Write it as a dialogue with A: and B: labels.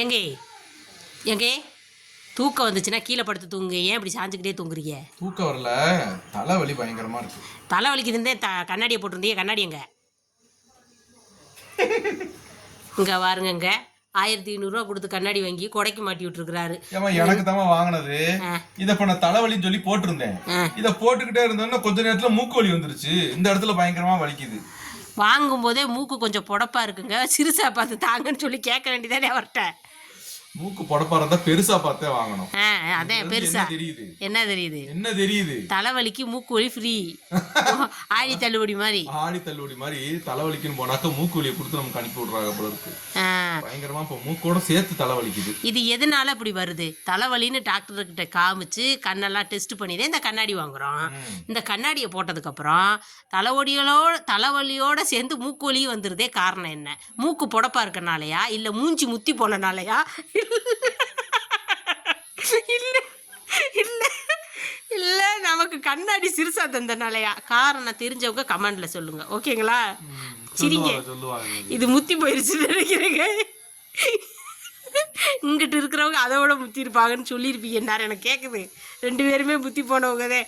A: எங்கே எங்கே தூக்கம் வந்துச்சுன்னா கீழே படுத்து தூங்குங்க. ஏன் இப்படி சாஞ்சுக்கிட்டே தூங்குறீங்க?
B: தூக்கம் வரல, தலைவலி பயங்கரமா இருக்கு.
A: தலை வலிக்குதுந்தே கண்ணாடியை போட்டிருந்தீங்க. கண்ணாடி எங்க? இங்கே பாருங்க, 1500 கொடுத்து கண்ணாடி வாங்கி கொடைக்கு மாட்டி விட்டுருக்காரு.
B: எனக்கு தான் வாங்கினது. இதை இப்ப நான் தலைவலின்னு சொல்லி போட்டிருந்தேன். இதை போட்டுக்கிட்டே இருந்தோம்னா கொஞ்ச நேரத்துல மூக்கு வலி வந்துருச்சு. இந்த இடத்துல பயங்கரமா வலிக்குது.
A: வாங்கும் போதே மூக்கு கொஞ்சம் புடப்பா இருக்குங்க, சிறுசா பார்த்து தாங்கன்னு சொல்லி கேட்க வேண்டியதானே அவர்கிட்ட.
B: மூக்கு புடப்பா இருந்தா பெருசா பார்த்தே வாங்கணும்.
A: அதான் பெருசா. என்ன தெரியுது?
B: என்ன தெரியுது?
A: தலைவலிக்கு மூக்கு வலி ஃப்ரீ. ஆடி தள்ளுபடி மாதிரி.
B: ஆடி தள்ளுபடி மாதிரி தலைவலிக்குன்னு போனாக்க மூக்கு வலியை கொடுத்து நமக்கு அனுப்பி விடுறாங்க போல இருக்கு. பயங்கரமா இப்போ மூக்கோட சேர்த்து தலைவலிக்குது.
A: இது எதனால அப்படி வருது? தலைவலின்னு டாக்டர் கிட்ட காமிச்சு கண்ணெல்லாம் டெஸ்ட் பண்ணி தான் இந்த கண்ணாடி வாங்குறோம். இந்த கண்ணாடியை போட்டதுக்கு அப்புறம் தலைவலியோட சேர்ந்து மூக்கு வலியும் வந்துருதே. காரணம் என்ன? மூக்கு புடப்பா இருக்கனாலயா, இல்ல மூஞ்சி முத்தி போனனாலயா, இல்ல இல்ல இல்ல நமக்கு கண்ணாடி சிறுசா தந்தனாலயா? காரணம் தெரிஞ்சவங்க கமெண்ட்ல சொல்லுங்க, ஓகேங்களா? சரிங்க, இது முத்தி போயிருச்சுன்னு நினைக்கிறேங்க. இங்கிட்டு இருக்கிறவங்க அதை விட முத்தி இருப்பாங்கன்னு சொல்லியிருப்பீங்க. எனக்கு கேட்குது, 2 பேருமே முத்தி போனவங்கதே.